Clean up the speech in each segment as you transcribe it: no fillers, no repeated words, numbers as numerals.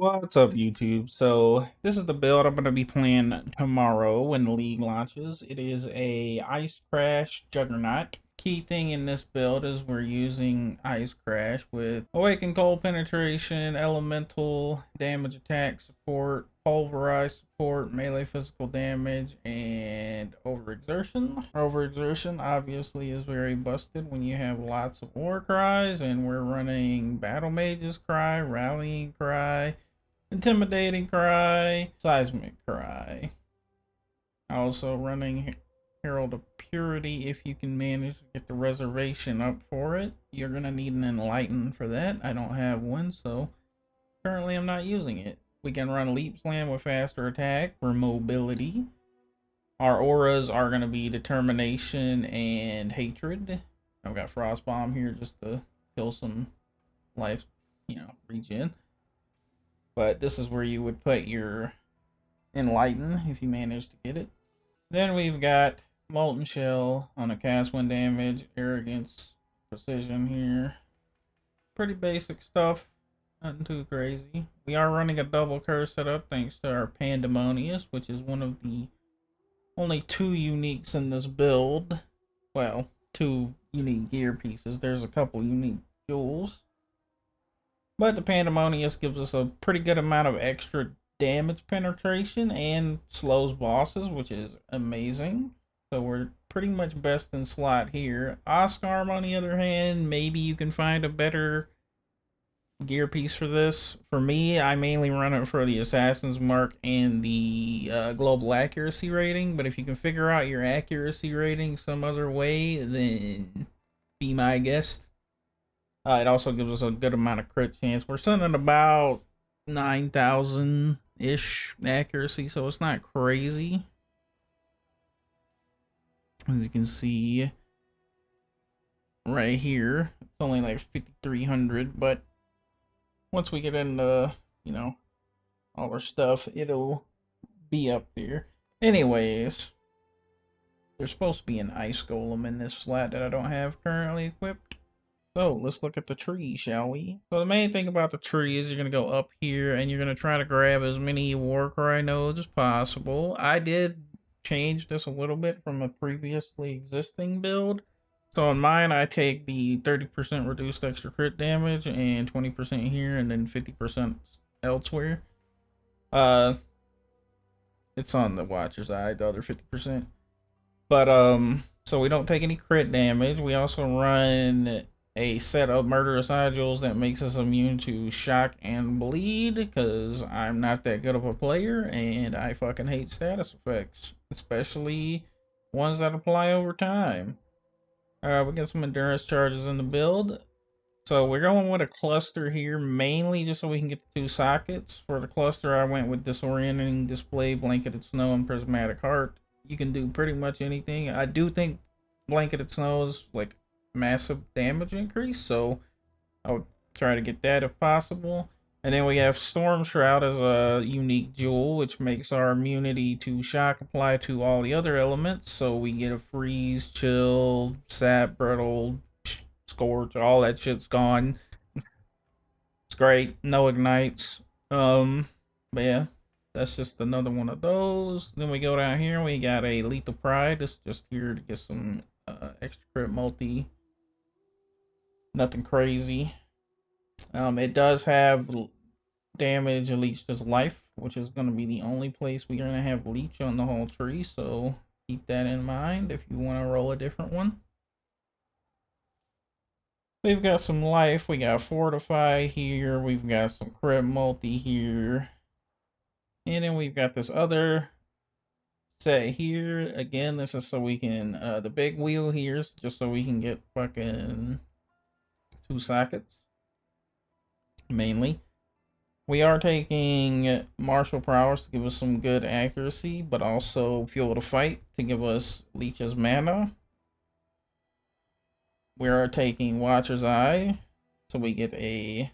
What's up, YouTube? So this is the build I'm going to be playing tomorrow when the league launches. It is a Ice Crash Juggernaut. Key thing in this build is we're using Ice Crash with Awaken Cold Penetration, Elemental Damage Attack Support, Pulverize Support, Melee Physical Damage, and Overexertion. Overexertion obviously is very busted when you have lots of war cries, and we're running Battle Mage's Cry, Rallying Cry, Intimidating Cry, Seismic Cry. Also running Herald of Purity if you can manage to get the reservation up for it. You're going to need an Enlighten for that. I don't have one, so currently I'm not using it. We can run Leap Slam with faster attack for mobility. Our auras are going to be Determination and Hatred. I've got Frost Bomb here just to kill some life, regen. But this is where you would put your Enlighten if you manage to get it. Then we've got Molten Shell on a cast 1 damage, Arrogance, Precision here. Pretty basic stuff, nothing too crazy. We are running a double curse setup thanks to our Pandemonious, which is one of the only 2 uniques in this build. Well, 2 unique gear pieces. There's a couple unique jewels. But the Pandemonious gives us a pretty good amount of extra damage penetration and slows bosses, which is amazing. So we're pretty much best in slot here. Oscar, on the other hand, maybe you can find a better gear piece for this. For me, I mainly run it for the Assassin's Mark and the global accuracy rating. But if you can figure out your accuracy rating some other way, then be my guest. It also gives us a good amount of crit chance. We're sitting about 9,000-ish accuracy, so it's not crazy. As you can see right here, it's only like 5,300, but once we get into, all our stuff, it'll be up there. Anyways, there's supposed to be an ice golem in this slot that I don't have currently equipped. So let's look at the tree, shall we? So the main thing about the tree is you're going to go up here and you're going to try to grab as many warcry nodes as possible. I did change this a little bit from a previously existing build. So on mine, I take the 30% reduced extra crit damage and 20% here and then 50% elsewhere. It's on the Watcher's Eye, the other 50%. But, so we don't take any crit damage. We also run a set of murderous sigils that makes us immune to shock and bleed, because I'm not that good of a player and I fucking hate status effects, especially ones that apply over time. We got some endurance charges in the build, so we're going with a cluster here mainly just so we can get the 2 sockets. For the cluster, I went with Disorienting Display, Blanketed Snow, and Prismatic Heart. You can do pretty much anything. I do think Blanketed Snow is like massive damage increase, so I would try to get that if possible. And then we have Storm Shroud as a unique jewel, which makes our immunity to shock apply to all the other elements, so we get a freeze, chill, sap, brittle, scorch, all that shit's gone. It's great. No ignites. But yeah, that's just another one of those. Then we go down here and we got a Lethal Pride. It's just here to get some extra crit multi. Nothing crazy. It does have damage and leech to life, which is going to be the only place we're going to have leech on the whole tree, so keep that in mind if you want to roll a different one. We've got some life. We got Fortify here. We've got some crit multi here. And then we've got this other set here. Again, this is so we can, the big wheel here is just so we can get fucking 2 sockets, mainly. We are taking Martial Prowess to give us some good accuracy, but also Fuel to Fight to give us Leech's mana. We are taking Watcher's Eye, so we get a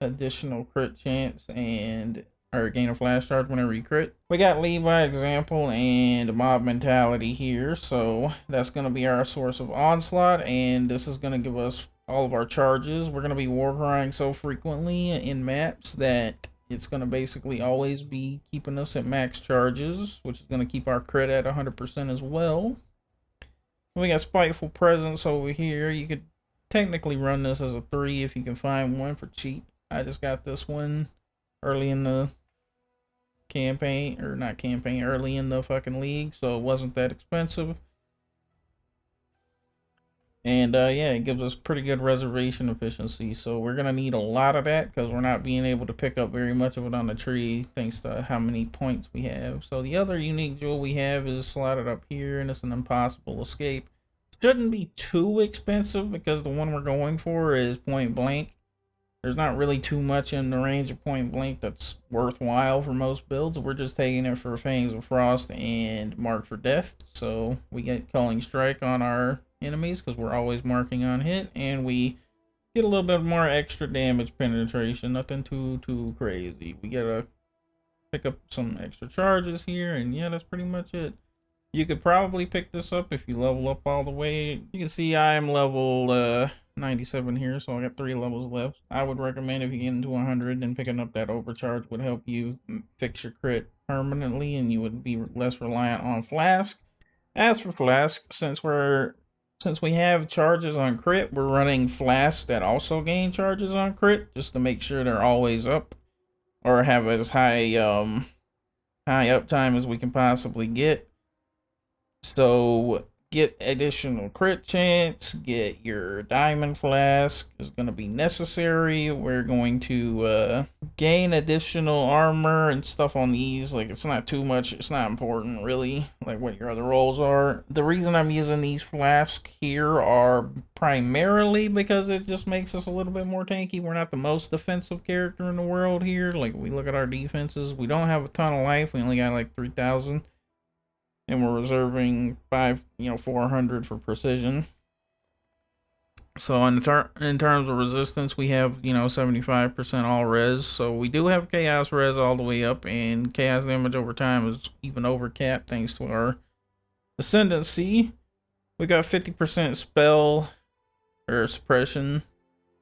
additional crit chance and gain a flash charge whenever you crit. We got Lead by Example and Mob Mentality here, so that's going to be our source of onslaught, and this is going to give us all of our charges. We're going to be war crying so frequently in maps that it's going to basically always be keeping us at max charges, which is going to keep our crit at 100% as well. We got Spiteful Presence over here. You could technically run this as a 3 if you can find one for cheap. I just got this one early in the campaign, or not campaign, early in the fucking league, so it wasn't that expensive. And yeah, it gives us pretty good reservation efficiency, so we're gonna need a lot of that because we're not being able to pick up very much of it on the tree thanks to how many points we have. So the other unique jewel we have is slotted up here, and it's an impossible escape. Shouldn't be too expensive because the one we're going for is point blank. There's not really too much in the range of point blank that's worthwhile for most builds. We're just taking it for Fangs of Frost and Mark for Death. So we get Culling Strike on our enemies because we're always marking on hit. And we get a little bit more extra damage penetration. Nothing too crazy. We get to pick up some extra charges here. And yeah, that's pretty much it. You could probably pick this up if you level up all the way. You can see I am level 97 here, so I got 3 levels left. I would recommend if you get into 100, then picking up that overcharge would help you fix your crit permanently, and you would be less reliant on Flask. As for Flask, since we have charges on crit, we're running Flasks that also gain charges on crit, just to make sure they're always up, or have as high uptime as we can possibly get. So get additional crit chance, get your diamond flask is going to be necessary. We're going to gain additional armor and stuff on these. Like, it's not too much, it's not important really, like what your other rolls are. The reason I'm using these flasks here are primarily because it just makes us a little bit more tanky. We're not the most defensive character in the world here. Like, we look at our defenses, we don't have a ton of life, we only got like 3,000. And we're reserving 400 for precision. So in terms of resistance, we have 75% all res. So we do have chaos res all the way up, and chaos damage over time is even over cap thanks to our Ascendancy. We got 50% spell or suppression.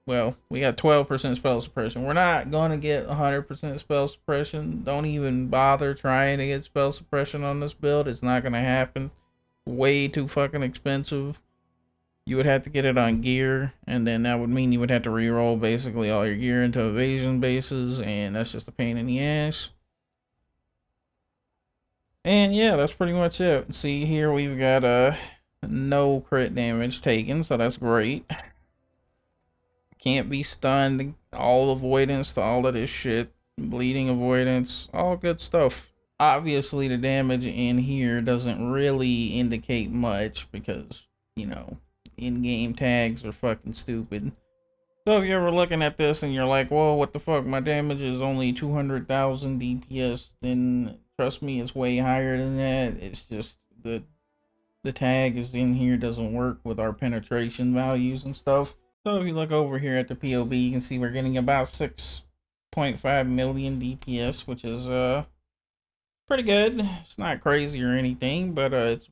Well, we got 12% spell suppression. We're not going to get 100% spell suppression. Don't even bother trying to get spell suppression on this build. It's not going to happen. Way too fucking expensive. You would have to get it on gear, and then that would mean you would have to reroll basically all your gear into evasion bases, and that's just a pain in the ass. And yeah, that's pretty much it. See, here we've got no crit damage taken, so that's great. Can't be stunned, all avoidance to all of this shit, bleeding avoidance, all good stuff. Obviously the damage in here doesn't really indicate much because, in-game tags are fucking stupid. So if you're ever looking at this and you're like, whoa, what the fuck, my damage is only 200,000 DPS, then trust me, it's way higher than that. It's just the tag is in here doesn't work with our penetration values and stuff. So if you look over here at the POB, you can see we're getting about 6.5 million DPS, which is pretty good. It's not crazy or anything, but it's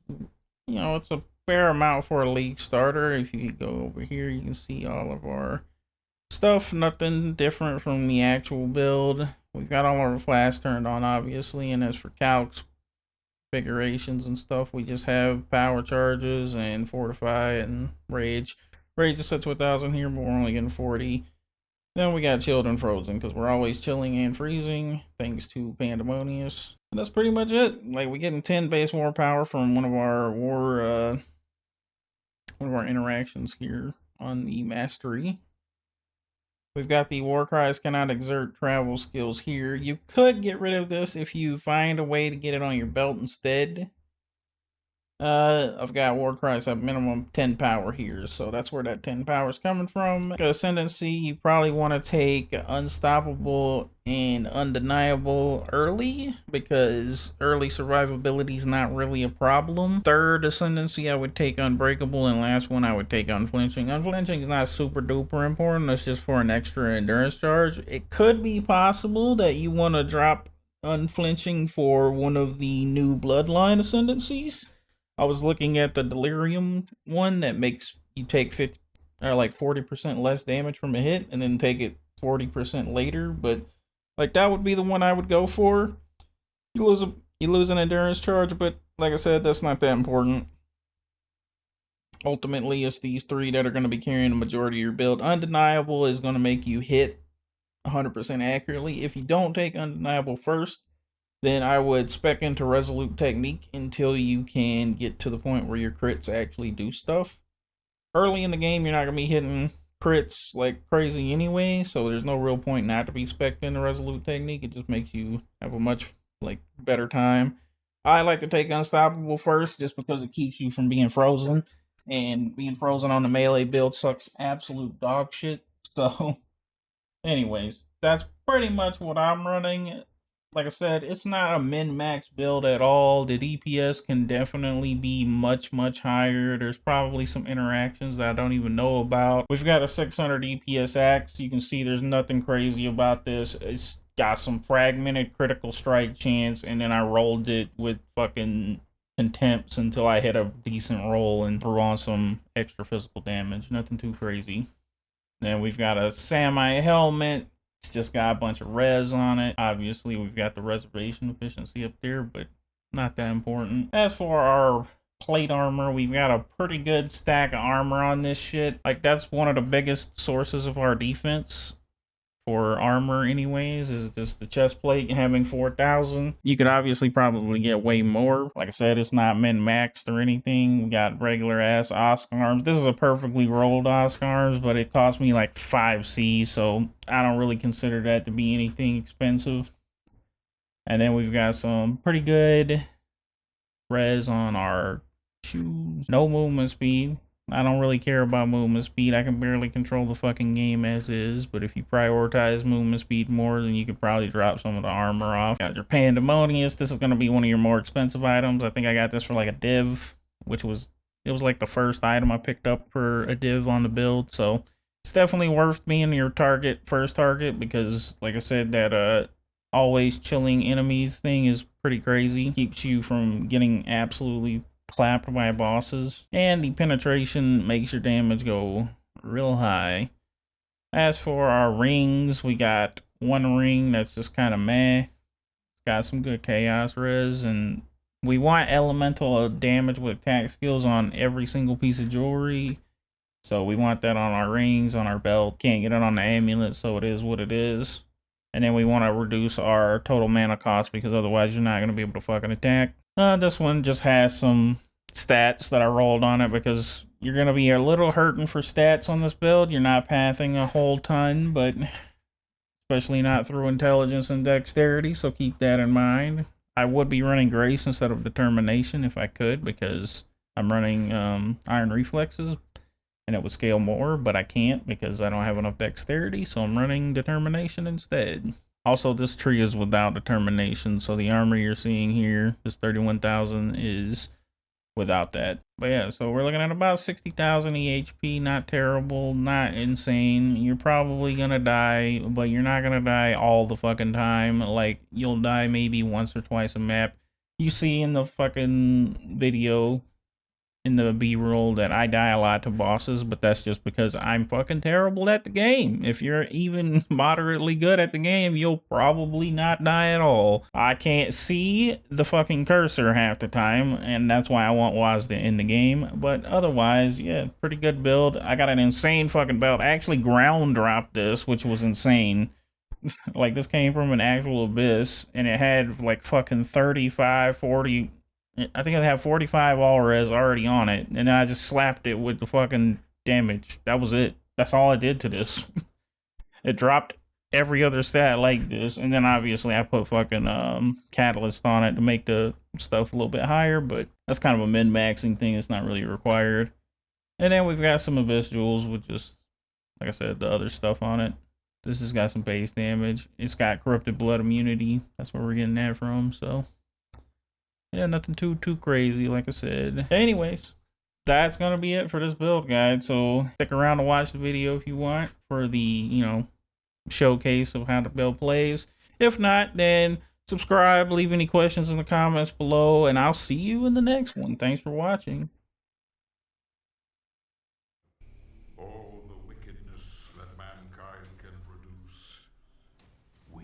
it's a fair amount for a league starter. If you go over here, you can see all of our stuff. Nothing different from the actual build. We've got all our flasks turned on, obviously, and as for calcs, configurations and stuff, we just have power charges and fortify and rage. Rage is set to 1,000 here, but we're only getting 40. Then we got chilled and frozen because we're always chilling and freezing thanks to Pandemonious. And that's pretty much it. Like, we're getting 10 base war power from one of our interactions here on the mastery. We've got the warcries cannot exert travel skills here. You could get rid of this if you find a way to get it on your belt instead. I've got warcries at minimum 10 power here, so that's where that 10 power is coming from. Ascendancy, you probably want to take Unstoppable and Undeniable early, because early survivability is not really a problem. Third Ascendancy, I would take Unbreakable, and last one I would take Unflinching. Unflinching is not super duper important, that's just for an extra endurance charge. It could be possible that you want to drop Unflinching for one of the new Bloodline Ascendancies. I was looking at the Delirium one that makes you take 50 or like 40% less damage from a hit and then take it 40% later, but Like that would be the one I would go for. You lose an endurance charge, but like I said, that's not that important. Ultimately, it's these three that are going to be carrying the majority of your build. Undeniable is going to make you hit 100% accurately. If you don't take Undeniable first, then I would spec into Resolute Technique until you can get to the point where your crits actually do stuff. Early in the game, you're not going to be hitting crits like crazy anyway, so there's no real point not to be spec'd into Resolute Technique. It just makes you have a much better time. I like to take Unstoppable first just because it keeps you from being frozen, and being frozen on the melee build sucks absolute dog shit. So anyways, that's pretty much what I'm running. Like I said, it's not a min-max build at all. The DPS can definitely be much, much higher. There's probably some interactions that I don't even know about. We've got a 600 DPS axe. You can see there's nothing crazy about this. It's got some fragmented critical strike chance, and then I rolled it with fucking contempts until I hit a decent roll and threw on some extra physical damage. Nothing too crazy. Then we've got a Sami helmet. It's just got a bunch of res on it. Obviously, we've got the reservation efficiency up there, but not that important. As for our plate armor, we've got a pretty good stack of armor on this shit. Like, that's one of the biggest sources of our defense for armor anyways, is just the chest plate having 4,000. You could obviously probably get way more. Like I said, it's not min-maxed or anything. We got regular ass Osc arms. This is a perfectly rolled Osc arms, but it cost me like 5C, so I don't really consider that to be anything expensive. And then we've got some pretty good res on our shoes. No movement speed. I don't really care about movement speed. I can barely control the fucking game as is, but if you prioritize movement speed more, then you could probably drop some of the armor off. Got your Pandemonious. This is going to be one of your more expensive items. I think I got this for like a div, it was like the first item I picked up for a div on the build, so it's definitely worth being your first target, because like I said, that always chilling enemies thing is pretty crazy. Keeps you from getting absolutely clapped by bosses, and the penetration makes your damage go real high. As for our rings, we got one ring that's just kind of meh. Got some good chaos res, and we want elemental damage with attack skills on every single piece of jewelry, so we want that on our rings, on our belt. Can't get it on the amulet, so it is what it is. And then we want to reduce our total mana cost, because otherwise you're not going to be able to fucking attack. This one just has some stats that I rolled on it, because you're going to be a little hurting for stats on this build. You're not pathing a whole ton, but especially not through intelligence and dexterity, so keep that in mind. I would be running Grace instead of Determination if I could, because I'm running Iron Reflexes, and it would scale more, but I can't because I don't have enough dexterity, so I'm running Determination instead. Also, this tree is without Determination, so the armor you're seeing here, this 31,000, is without that. But yeah, so we're looking at about 60,000 EHP. Not terrible, not insane. You're probably gonna die, but you're not gonna die all the fucking time. Like, you'll die maybe once or twice a map. You see in the fucking video, in the B-roll, that I die a lot to bosses, but that's just because I'm fucking terrible at the game. If you're even moderately good at the game, you'll probably not die at all. I can't see the fucking cursor half the time, and that's why I want Wazda in the game, but otherwise, yeah, pretty good build. I got an insane fucking belt. I actually ground dropped this, which was insane. Like, this came from an actual abyss, and it had like fucking 35, 40... I think I have 45 all res already on it, and then I just slapped it with the fucking damage. That was it. That's all I did to this. It dropped every other stat like this, and then obviously I put fucking catalyst on it to make the stuff a little bit higher, but that's kind of a min-maxing thing. It's not really required. And then we've got some Abyss Jewels with just, like I said, the other stuff on it. This has got some base damage. It's got Corrupted Blood immunity. That's where we're getting that from, so yeah, nothing too crazy, like I said. Anyways, that's gonna be it for this build guide, so stick around to watch the video if you want for the, you know, showcase of how the build plays. If not, then subscribe, leave any questions in the comments below, and I'll see you in the next one. Thanks for watching. All the wickedness that mankind can produce, we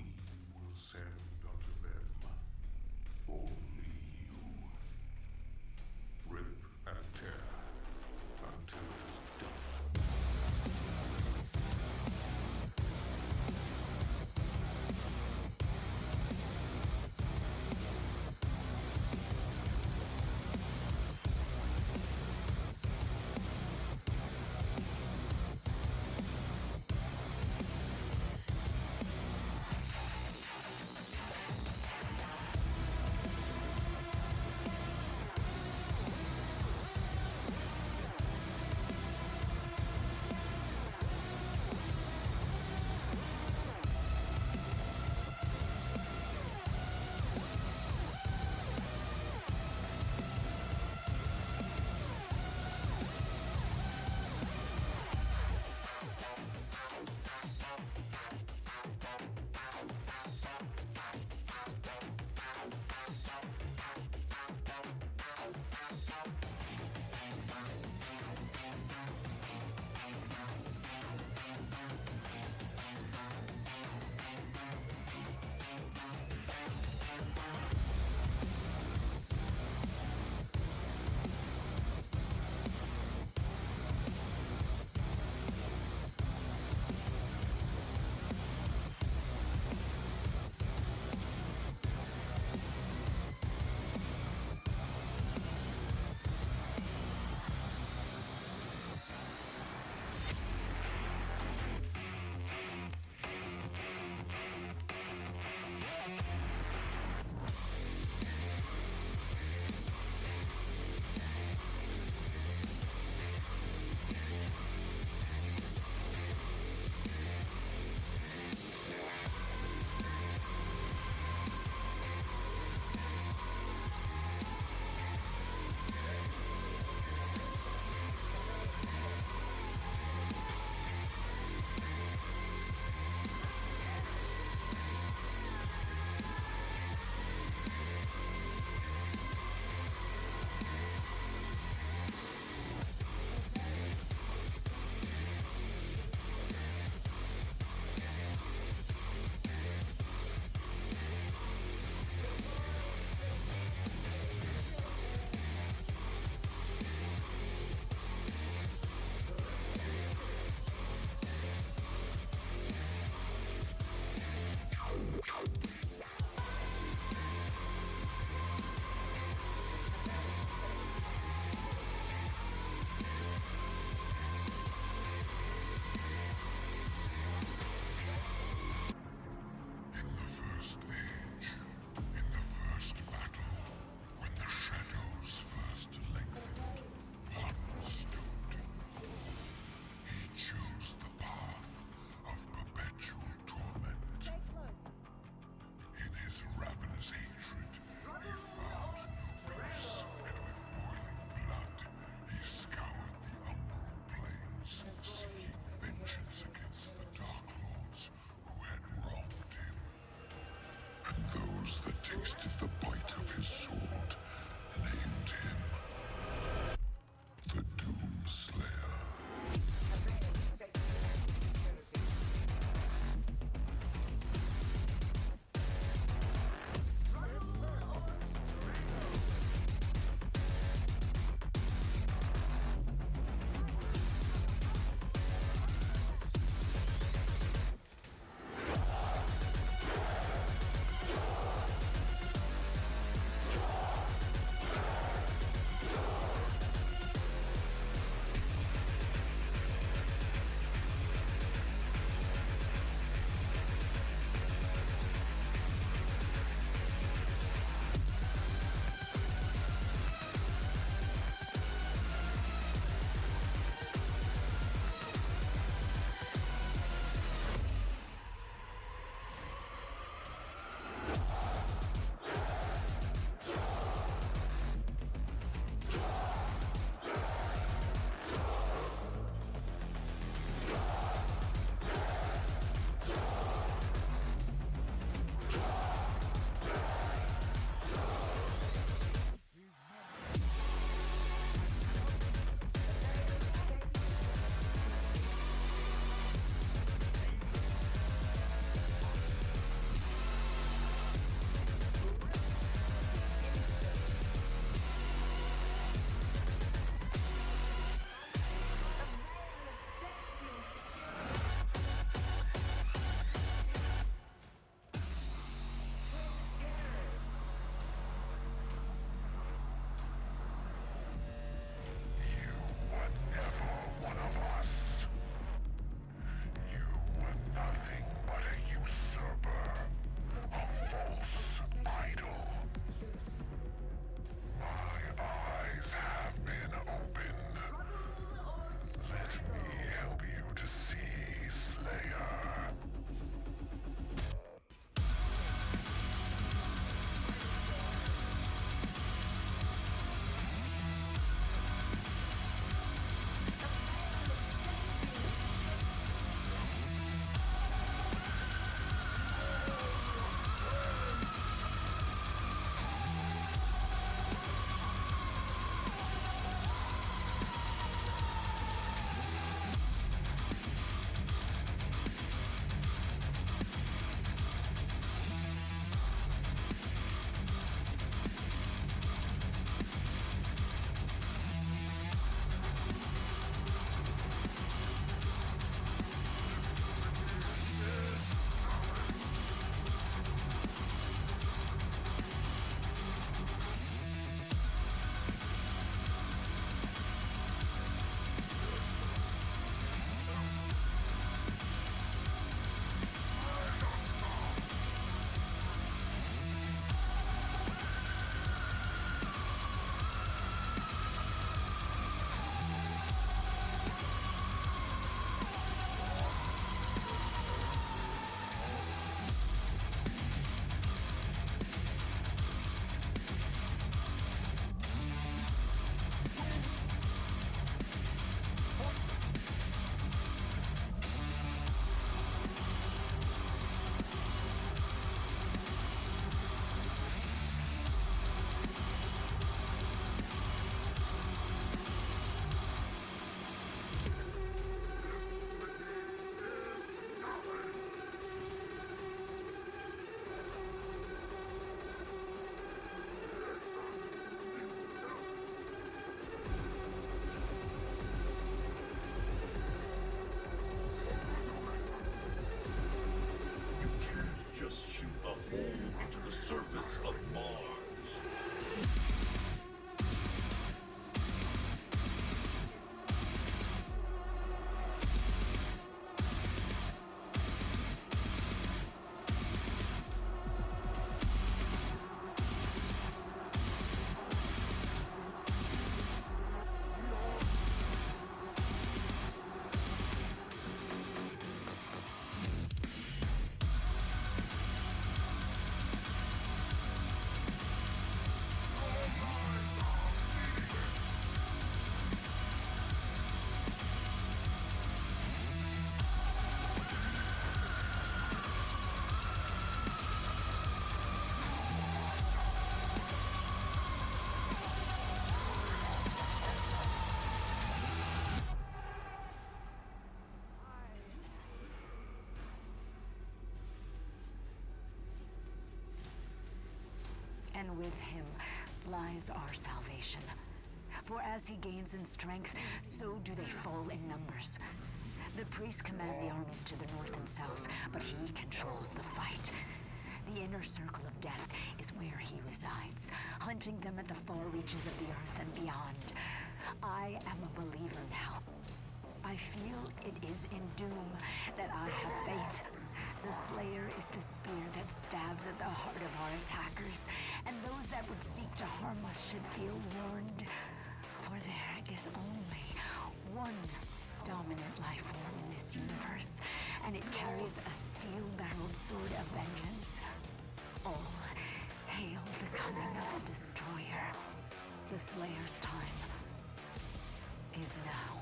surface of Mars. And with him lies our salvation. For as he gains in strength, so do they fall in numbers. The priests command the armies to the north and south, but he controls the fight. The inner circle of death is where he resides, hunting them at the far reaches of the earth and beyond. I am a believer now. I feel it is in doom that I have faith. The Slayer is the spear that stabs at the heart of our attackers, and those that would seek to harm us should feel warned. For there is only one dominant life form in this universe, and it carries a steel-barreled sword of vengeance. All hail the coming of the Destroyer. The Slayer's time is now.